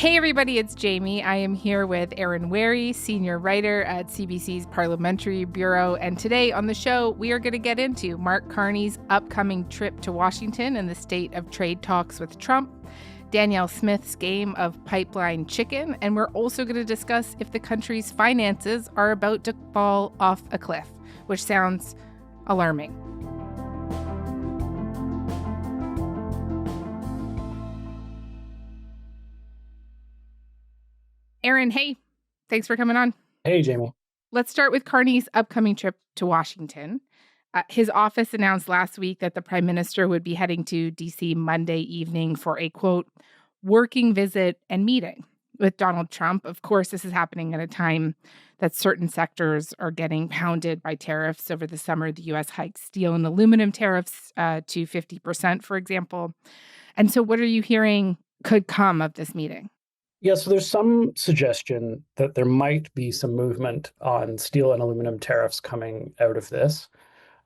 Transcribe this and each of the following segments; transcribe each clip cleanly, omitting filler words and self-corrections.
Hey everybody, it's Jamie. I am here with Aaron Wary, senior writer at CBC's Parliamentary Bureau. And today on the show, we are going to get into Mark Carney's upcoming trip to Washington and the state of trade talks with Trump, Danielle Smith's game of pipeline chicken, and we're also going to discuss if the country's finances are about to fall off a cliff, which sounds alarming. Aaron, hey, thanks for coming on. Hey, Jamie. Let's start with Carney's upcoming trip to Washington. His office announced last week that the Prime Minister would be heading to D.C. Monday evening for a, quote, working visit and meeting with Donald Trump. Of course, this is happening at a time that certain sectors are getting pounded by tariffs. Over the summer, the U.S. hiked steel and aluminum tariffs to 50%, for example. And so what are you hearing could come of this meeting? Yeah, so there's some suggestion that there might be some movement on steel and aluminum tariffs coming out of this.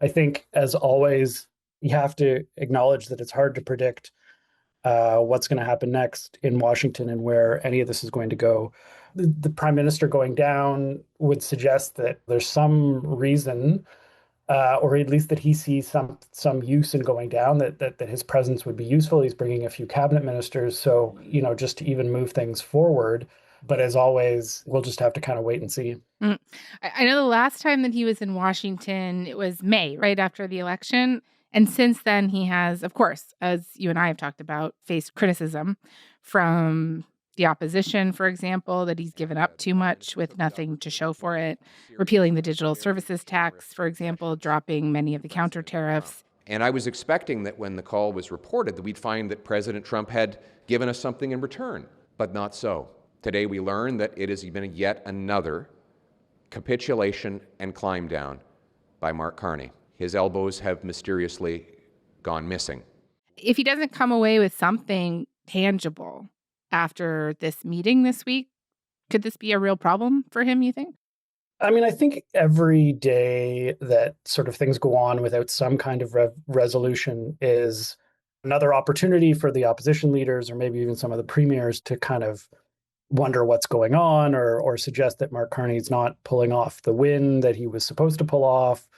I think, as always, you have to acknowledge that it's hard to predict what's going to happen next in Washington and where any of this is going to go. The Prime Minister going down would suggest that there's some reason, or at least that he sees some use in going down, that his presence would be useful. He's bringing a few cabinet ministers, so, just to even move things forward. But as always, we'll just have to kind of wait and see. I know the last time that he was in Washington, it was May, right after the election. And since then, he has, of course, as you and I have talked about, faced criticism from the opposition, for example, that he's given up too much with nothing to show for it, repealing the digital services tax, for example, dropping many of the counter tariffs. And I was expecting that when the call was reported that we'd find that President Trump had given us something in return, but not so. Today we learned that it has been yet another capitulation and climb down by Mark Carney. His elbows have mysteriously gone missing. If he doesn't come away with something tangible after this meeting this week, could this be a real problem for him, you think? I mean, I think every day that sort of things go on without some kind of resolution is another opportunity for the opposition leaders, or maybe even some of the premiers, to kind of wonder what's going on, or suggest that Mark Carney's not pulling off the win that he was supposed to pull off,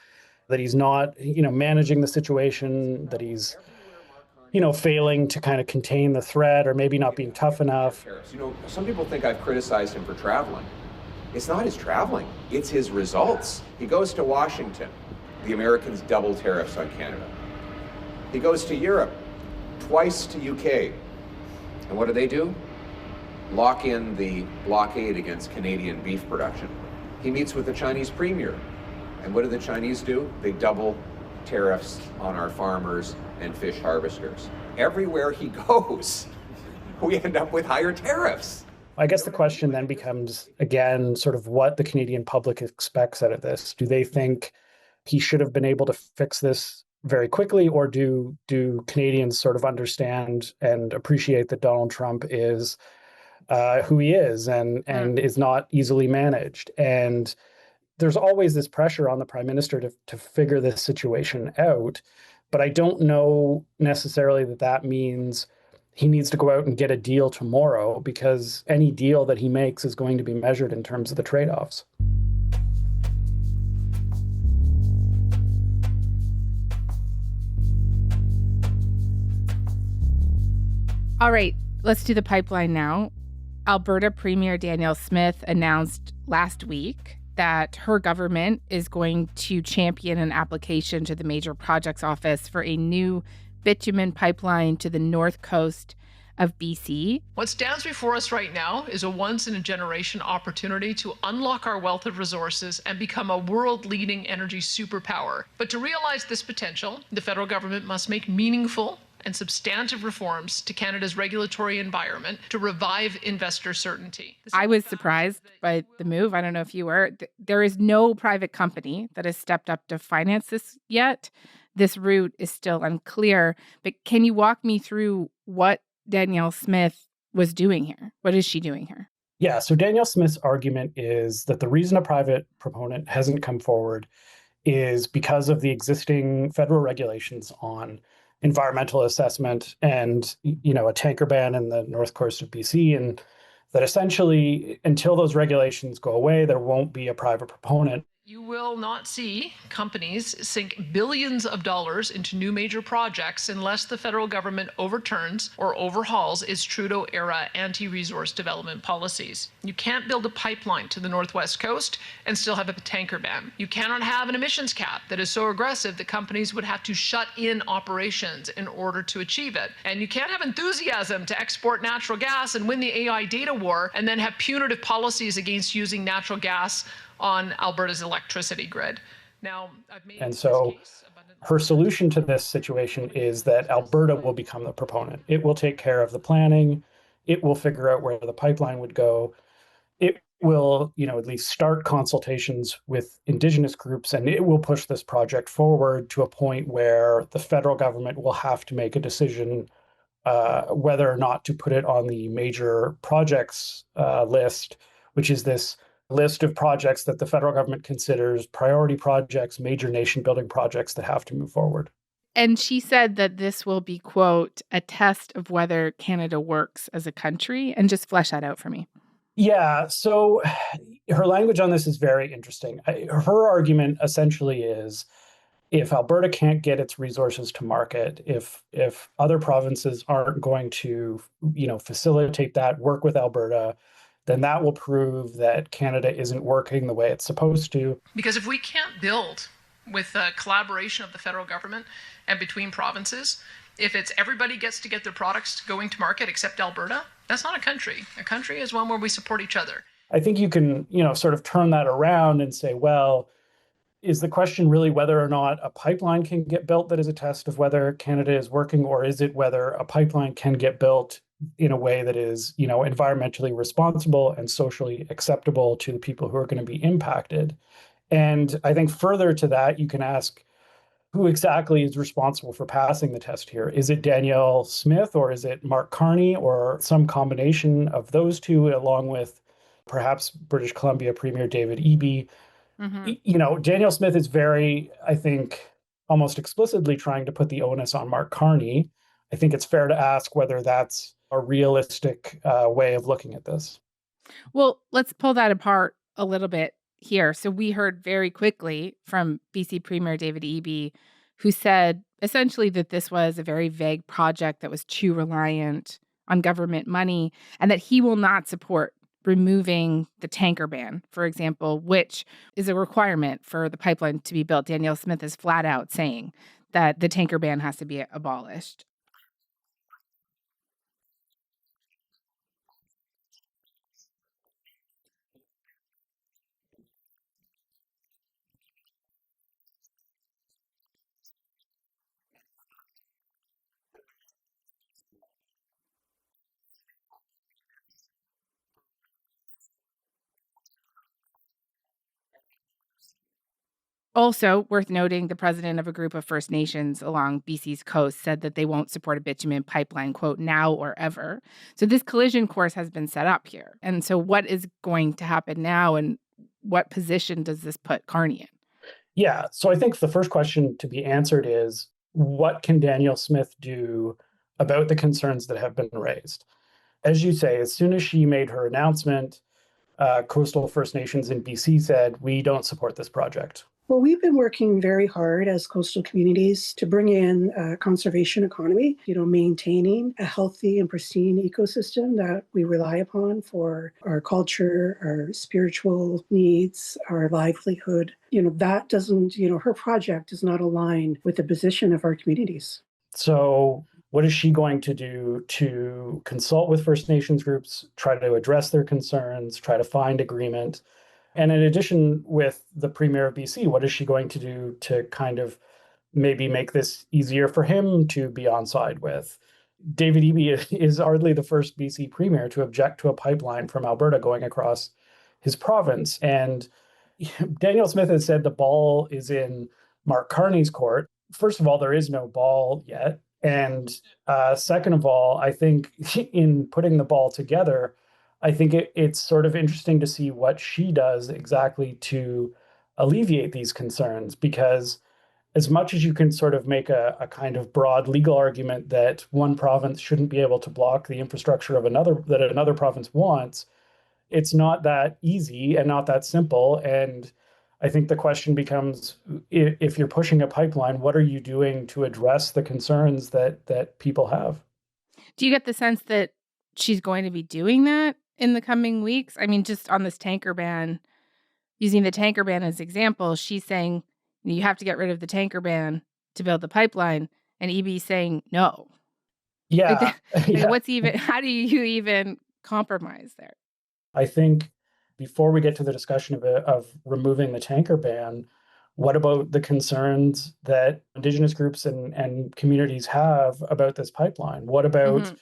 that he's not, managing the situation, that he's failing to kind of contain the threat, or maybe not being tough enough. Some people think I've criticized him for traveling. It's not his traveling, it's his results. He goes to Washington. The Americans double tariffs on Canada. He goes to Europe, twice to UK. And what do? Lock in the blockade against Canadian beef production. He meets with the Chinese premier. And what do the Chinese do? They double tariffs on our farmers and fish harvesters. Everywhere he goes, we end up with higher tariffs. I guess the question then becomes, again, sort of what the Canadian public expects out of this. Do they think he should have been able to fix this very quickly, or do Canadians sort of understand and appreciate that Donald Trump is who he is and is not easily managed? And there's always this pressure on the Prime Minister to figure this situation out. But I don't know necessarily that means he needs to go out and get a deal tomorrow, because any deal that he makes is going to be measured in terms of the trade-offs. All right, let's do the pipeline now. Alberta Premier Danielle Smith announced last week that her government is going to champion an application to the Major Projects Office for a new bitumen pipeline to the north coast of BC. What stands before us right now is a once-in-a-generation opportunity to unlock our wealth of resources and become a world-leading energy superpower. But to realize this potential, the federal government must make meaningful and substantive reforms to Canada's regulatory environment to revive investor certainty. I was surprised by the move. I don't know if you were. There is no private company that has stepped up to finance this yet. This route is still unclear. But can you walk me through what Danielle Smith was doing here? What is she doing here? Yeah, so Danielle Smith's argument is that the reason a private proponent hasn't come forward is because of the existing federal regulations on environmental assessment and, a tanker ban in the north coast of BC. And that essentially, until those regulations go away, there won't be a private proponent. You will not see companies sink billions of dollars into new major projects unless the federal government overturns or overhauls its Trudeau-era anti-resource development policies. You can't build a pipeline to the Northwest Coast and still have a tanker ban. You cannot have an emissions cap that is so aggressive that companies would have to shut in operations in order to achieve it. And you can't have enthusiasm to export natural gas and win the AI data war and then have punitive policies against using natural gas on Alberta's electricity grid. Now, I've made and so her solution to this situation is that Alberta will become the proponent. It will take care of the planning. It will figure out where the pipeline would go. It will, at least start consultations with Indigenous groups, and it will push this project forward to a point where the federal government will have to make a decision whether or not to put it on the major projects list, which is this list of projects that the federal government considers priority projects, major nation building projects that have to move forward. And she said that this will be, quote, a test of whether Canada works as a country. And just flesh that out for me. Yeah, so her language on this is very interesting. Her argument essentially is if Alberta can't get its resources to market, if other provinces aren't going to, facilitate that, work with Alberta, then that will prove that Canada isn't working the way it's supposed to. Because if we can't build with collaboration of the federal government and between provinces, if it's everybody gets to get their products going to market except Alberta, that's not a country. A country is one where we support each other. I think you can, sort of turn that around and say, well, is the question really whether or not a pipeline can get built that is a test of whether Canada is working, or is it whether a pipeline can get built in a way that is, environmentally responsible and socially acceptable to the people who are going to be impacted? And I think further to that, you can ask, who exactly is responsible for passing the test here? Is it Danielle Smith, or is it Mark Carney, or some combination of those two, along with perhaps British Columbia Premier David Eby? Mm-hmm. Danielle Smith is very, I think, almost explicitly trying to put the onus on Mark Carney. I think it's fair to ask whether that's a realistic way of looking at this. Well, let's pull that apart a little bit here. So we heard very quickly from BC Premier David Eby, who said essentially that this was a very vague project that was too reliant on government money, and that he will not support removing the tanker ban, for example, which is a requirement for the pipeline to be built. Danielle Smith is flat out saying that the tanker ban has to be abolished. Also, worth noting, the president of a group of First Nations along BC's coast said that they won't support a bitumen pipeline, quote, now or ever. So this collision course has been set up here. And so what is going to happen now, and what position does this put Carney in? Yeah, so I think the first question to be answered is, what can Danielle Smith do about the concerns that have been raised? As you say, as soon as she made her announcement, coastal First Nations in BC said, we don't support this project. Well, we've been working very hard as coastal communities to bring in a conservation economy, maintaining a healthy and pristine ecosystem that we rely upon for our culture, our spiritual needs, our livelihood. That doesn't, her project does not align with the position of our communities. So what is she going to do to consult with First Nations groups, try to address their concerns, try to find agreement? And in addition, with the Premier of BC, what is she going to do to kind of maybe make this easier for him to be on side with? David Eby is hardly the first BC Premier to object to a pipeline from Alberta going across his province. And Danielle Smith has said the ball is in Mark Carney's court. First of all, there is no ball yet. And second of all, I think in putting the ball together, I think it's sort of interesting to see what she does exactly to alleviate these concerns, because as much as you can sort of make a kind of broad legal argument that one province shouldn't be able to block the infrastructure of another province wants, it's not that easy and not that simple. And I think the question becomes, if you're pushing a pipeline, what are you doing to address the concerns that people have? Do you get the sense that she's going to be doing that in the coming weeks? I mean, just on this tanker ban, using the tanker ban as example, she's saying you have to get rid of the tanker ban to build the pipeline, and EB's saying no. Yeah. How do you even compromise there? I think before we get to the discussion of removing the tanker ban, what about the concerns that Indigenous groups and communities have about this pipeline? What about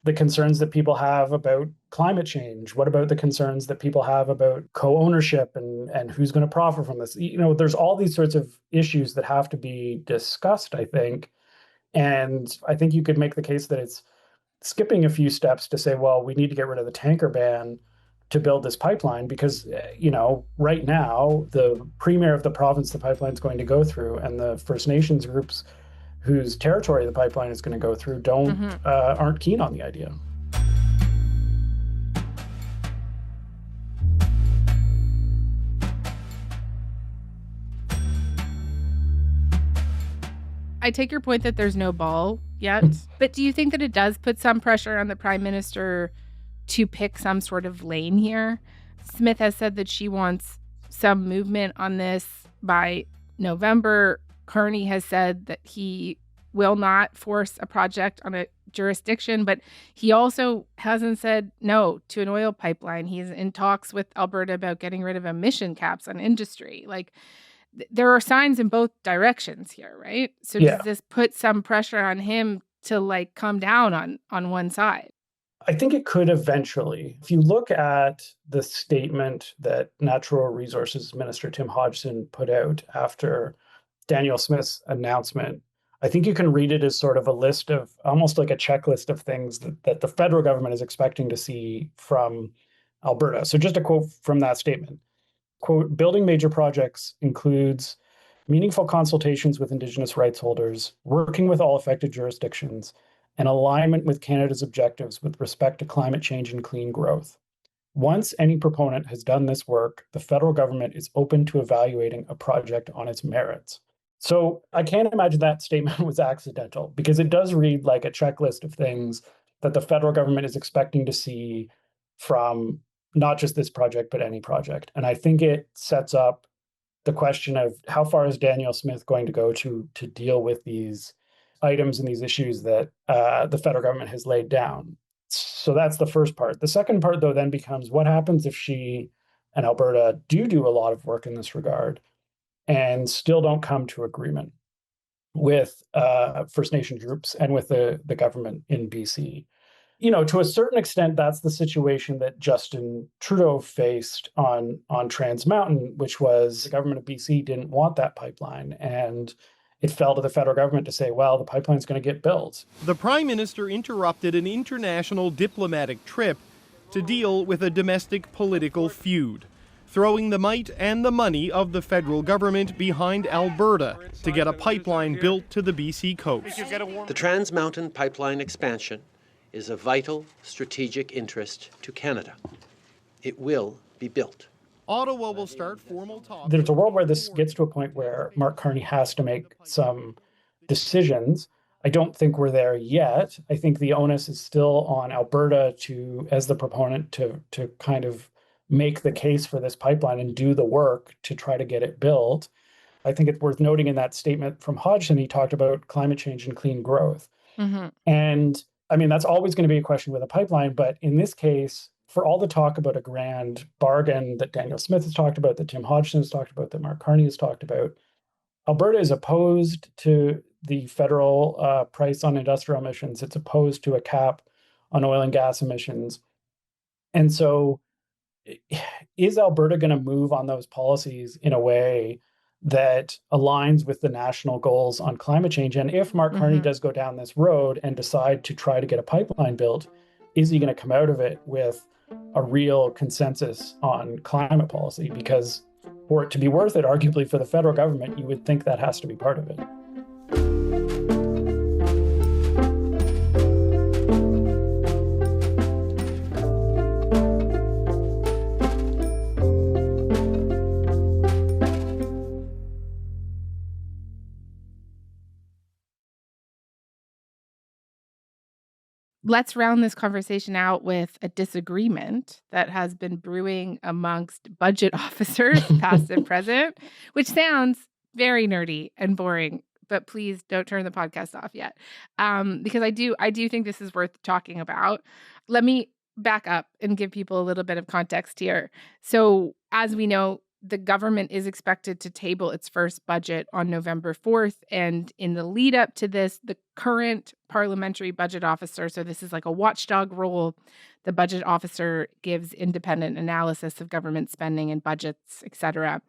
the concerns that people have about climate change? What about the concerns that people have about co-ownership and who's going to profit from this? There's all these sorts of issues that have to be discussed, I think. And I think you could make the case that it's skipping a few steps to say, well, we need to get rid of the tanker ban to build this pipeline because, right now, the premier of the province the pipeline is going to go through and the First Nations groups whose territory the pipeline is going to go through aren't keen on the idea. I take your point that there's no ball yet, but do you think that it does put some pressure on the Prime Minister to pick some sort of lane here? Smith has said that she wants some movement on this by November. Carney has said that he will not force a project on a jurisdiction, but he also hasn't said no to an oil pipeline. He's in talks with Alberta about getting rid of emission caps on industry. There are signs in both directions here, right? So does this put some pressure on him to come down on one side? I think it could eventually. If you look at the statement that Natural Resources Minister Tim Hodgson put out after Danielle Smith's announcement, I think you can read it as sort of a list of almost like a checklist of things that the federal government is expecting to see from Alberta. So just a quote from that statement. Quote, building major projects includes meaningful consultations with Indigenous rights holders, working with all affected jurisdictions, and alignment with Canada's objectives with respect to climate change and clean growth. Once any proponent has done this work, the federal government is open to evaluating a project on its merits. So I can't imagine that statement was accidental because it does read like a checklist of things that the federal government is expecting to see from not just this project, but any project. And I think it sets up the question of how far is Danielle Smith going to go to deal with these items and these issues that the federal government has laid down. So that's the first part. The second part, though, then becomes what happens if she and Alberta do a lot of work in this regard and still don't come to agreement with First Nation groups and with the government in BC. To a certain extent, that's the situation that Justin Trudeau faced on Trans Mountain, which was the government of BC didn't want that pipeline. And it fell to the federal government to say, well, the pipeline's going to get built. The Prime Minister interrupted an international diplomatic trip to deal with a domestic political feud, throwing the might and the money of the federal government behind Alberta to get a pipeline built to the BC coast. The Trans Mountain pipeline expansion is a vital strategic interest to Canada. It will be built. Ottawa will start formal talks. There's a world where this gets to a point where Mark Carney has to make some decisions. I don't think we're there yet. I think the onus is still on Alberta as the proponent, to kind of make the case for this pipeline and do the work to try to get it built. I think it's worth noting in that statement from Hodgson, he talked about climate change and clean growth. Mm-hmm. And I mean, that's always going to be a question with a pipeline. But in this case, for all the talk about a grand bargain that Danielle Smith has talked about, that Tim Hodgson has talked about, that Mark Carney has talked about, Alberta is opposed to the federal price on industrial emissions. It's opposed to a cap on oil and gas emissions. And so is Alberta going to move on those policies in a way that aligns with the national goals on climate change? And if Mark Carney does go down this road and decide to try to get a pipeline built, is he going to come out of it with a real consensus on climate policy? Because for it to be worth it, arguably for the federal government, you would think that has to be part of it. Let's round this conversation out with a disagreement that has been brewing amongst budget officers, past and present, which sounds very nerdy and boring, but please don't turn the podcast off yet, because I do think this is worth talking about. Let me back up and give people a little bit of context here. So, as we know, the government is expected to table its first budget on November 4th. And in the lead up to this, the current parliamentary budget officer, so this is like a watchdog role, the budget officer gives independent analysis of government spending and budgets, etc.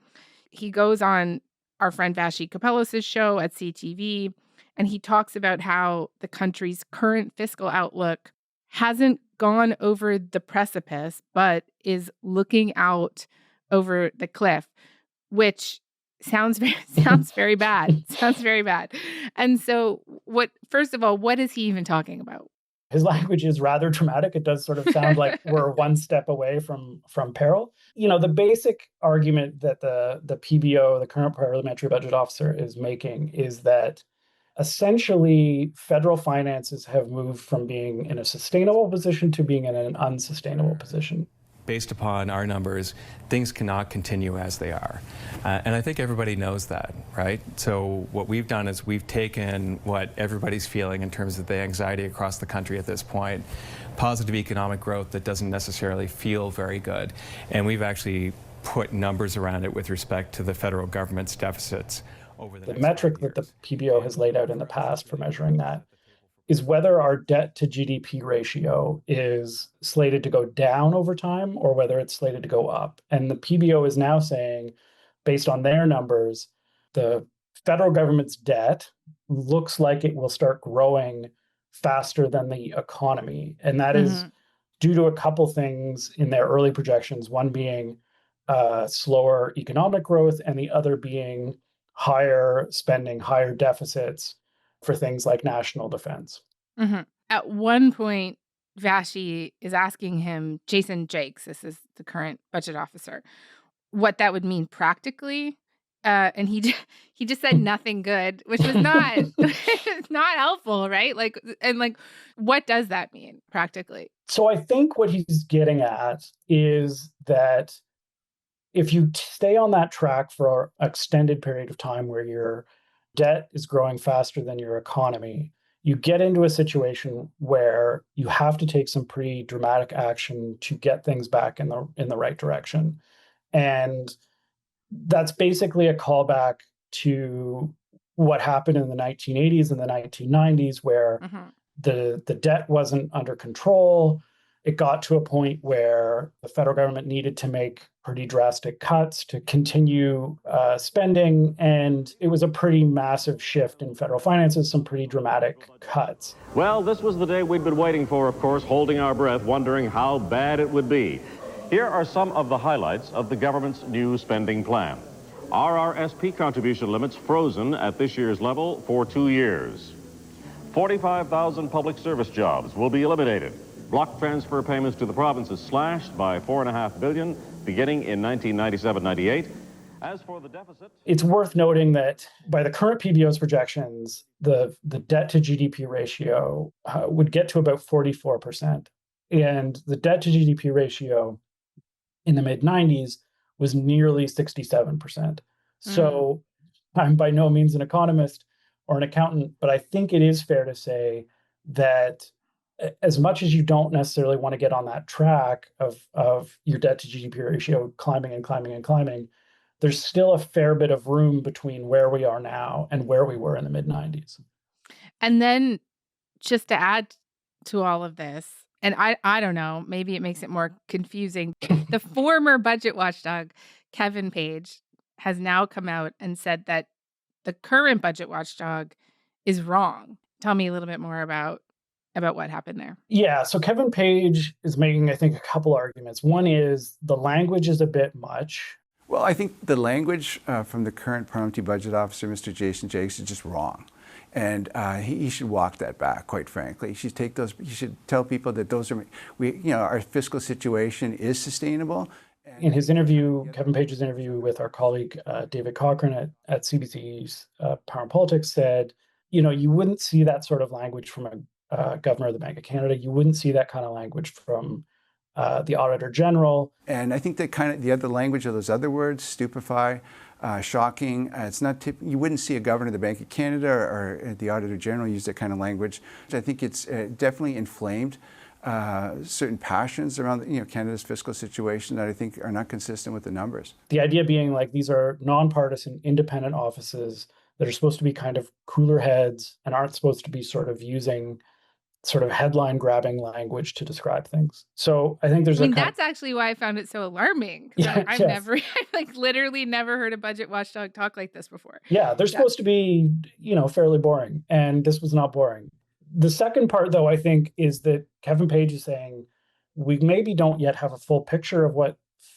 He goes on our friend Vashi Kapelos's show at CTV, and he talks about how the country's current fiscal outlook hasn't gone over the precipice, but is looking out over the cliff, which sounds very bad. Sounds very bad. And so first of all, what is he even talking about? His language is rather dramatic. It does sort of sound like we're one step away from peril. The basic argument that the PBO, the current parliamentary budget officer, is making is that essentially federal finances have moved from being in a sustainable position to being in an unsustainable position. Based upon our numbers, things cannot continue as they are. And I think everybody knows that, right? So what we've done is we've taken what everybody's feeling in terms of the anxiety across the country at this point, positive economic growth that doesn't necessarily feel very good, and we've actually put numbers around it with respect to the federal government's deficits over the metric that the PBO has laid out in the past for measuring that is whether our debt to GDP ratio is slated to go down over time or whether it's slated to go up. And the PBO is now saying, based on their numbers, the federal government's debt looks like it will start growing faster than the economy. And that is due to a couple things in their early projections, one being slower economic growth and the other being higher spending, higher deficits for things like national defense. Mm-hmm. At one point, Vashi is asking him, Jason Jakes, this is the current budget officer, what that would mean practically. And he just said nothing good, which was not helpful, right? What does that mean practically? So I think what he's getting at is that if you stay on that track for an extended period of time where your debt is growing faster than your economy, you get into a situation where you have to take some pretty dramatic action to get things back in the right direction. And that's basically a callback to what happened in the 1980s and the 1990s, where the debt wasn't under control. It got to a point where the federal government needed to make pretty drastic cuts to continue spending. And it was a pretty massive shift in federal finances, some pretty dramatic cuts. Well, this was the day we'd been waiting for, of course, holding our breath, wondering how bad it would be. Here are some of the highlights of the government's new spending plan. RRSP contribution limits frozen at this year's level for 2 years. 45,000 public service jobs will be eliminated. Block transfer payments to the provinces slashed by $4.5 billion beginning in 1997-98. As for the deficit, it's worth noting that by the current PBO's projections, the debt to GDP ratio would get to about 44%. And the debt to GDP ratio in the mid-90s was nearly 67%. So I'm by no means an economist or an accountant, but I think it is fair to say that as much as you don't necessarily want to get on that track of your debt to GDP ratio climbing and climbing and climbing, there's still a fair bit of room between where we are now and where we were in the mid-90s. And then just to add to all of this, and I don't know, maybe it makes it more confusing. The former budget watchdog, Kevin Page, has now come out and said that the current budget watchdog is wrong. Tell me a little bit more about what happened there. Yeah, so Kevin Page is making, I think, a couple arguments. One is the language is a bit much. Well, I think the language from the current parliamentary budget officer, Mr. Jason Jakes, is just wrong. And he should walk that back, quite frankly. He should take those. He should tell people that our fiscal situation is sustainable. In his interview, Kevin Page's interview with our colleague David Cochrane at CBC's Power and Politics said, you wouldn't see that sort of language from a governor of the Bank of Canada. You wouldn't see that kind of language from the Auditor General. And I think that the other language of those other words, stupefy, shocking, it's not you wouldn't see a governor of the Bank of Canada or the Auditor General use that kind of language. I think it's definitely inflamed certain passions around Canada's fiscal situation that I think are not consistent with the numbers. The idea being like these are nonpartisan, independent offices that are supposed to be kind of cooler heads and aren't supposed to be sort of using sort of headline grabbing language to describe things. So I think that's actually why I found it so alarming. Yeah, I've literally never heard a budget watchdog talk like this before. Yeah, they're supposed to be, fairly boring. And this was not boring. The second part, though, I think, is that Kevin Page is saying we maybe don't yet have a full picture of what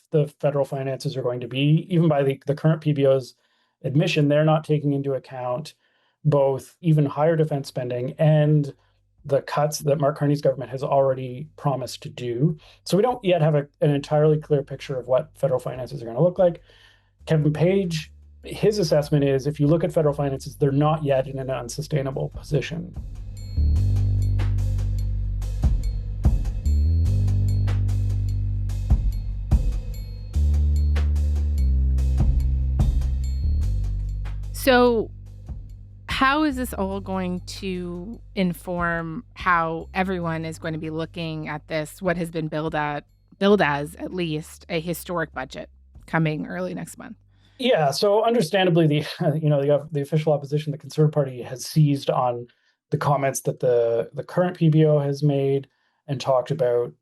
the federal finances are going to be. Even by the current PBO's admission, they're not taking into account both even higher defense spending and the cuts that Mark Carney's government has already promised to do. So we don't yet have an entirely clear picture of what federal finances are going to look like. Kevin Page, his assessment is if you look at federal finances, they're not yet in an unsustainable position. So how is this all going to inform how everyone is going to be looking at this, what has been billed as at least a historic budget coming early next month? Yeah, so understandably, the official opposition, the Conservative Party, has seized on the comments that the current PBO has made and talked about,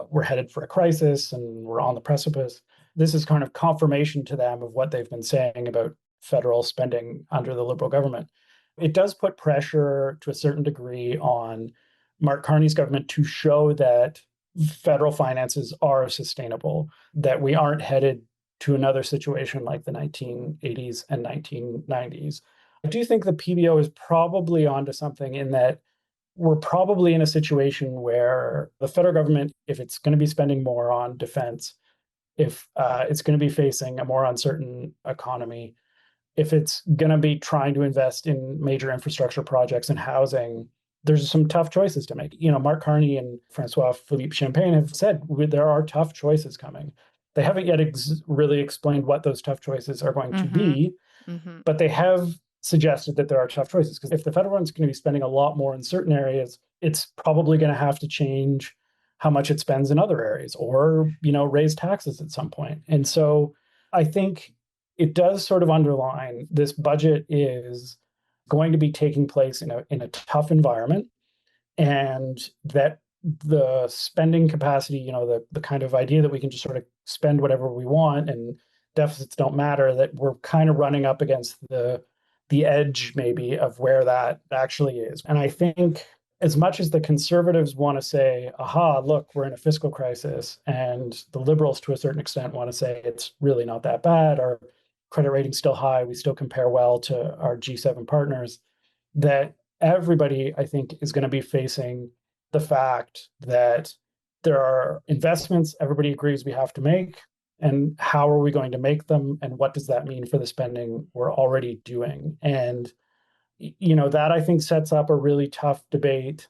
we're headed for a crisis and we're on the precipice. This is kind of confirmation to them of what they've been saying about federal spending under the Liberal government. It does put pressure to a certain degree on Mark Carney's government to show that federal finances are sustainable, that we aren't headed to another situation like the 1980s and 1990s. I do think the PBO is probably onto something in that we're probably in a situation where the federal government, if it's going to be spending more on defense, if it's going to be facing a more uncertain economy, if it's going to be trying to invest in major infrastructure projects and housing, there's some tough choices to make. Mark Carney and François-Philippe Champagne have said there are tough choices coming. They haven't yet really explained what those tough choices are going to be, but they have suggested that there are tough choices. Because if the federal government's going to be spending a lot more in certain areas, it's probably going to have to change how much it spends in other areas or, raise taxes at some point. And so I think it does sort of underline this budget is going to be taking place in a tough environment, and that the spending capacity, the kind of idea that we can just sort of spend whatever we want and deficits don't matter, that we're kind of running up against the edge maybe of where that actually is. And I think as much as the Conservatives want to say, aha, look, we're in a fiscal crisis, and the Liberals to a certain extent want to say it's really not that bad, or credit rating's still high, we still compare well to our G7 partners, that everybody, I think, is going to be facing the fact that there are investments everybody agrees we have to make, and how are we going to make them, and what does that mean for the spending we're already doing? And, that I think sets up a really tough debate,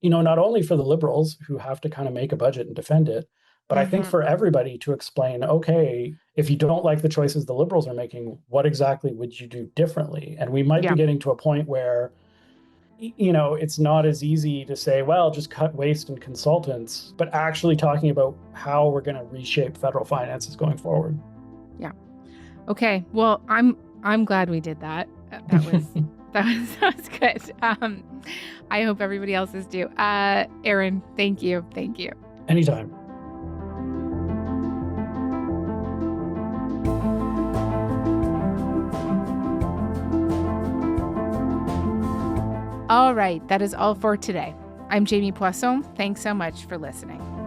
not only for the Liberals who have to kind of make a budget and defend it, but I think for everybody to explain, okay, if you don't like the choices the Liberals are making, what exactly would you do differently? And we might be getting to a point where, it's not as easy to say, well, just cut waste and consultants, but actually talking about how we're going to reshape federal finances going forward. Yeah. Okay. Well, I'm glad we did that. That was good. I hope everybody else is too. Aaron, thank you. Thank you. Anytime. All right, that is all for today. I'm Jamie Poisson. Thanks so much for listening.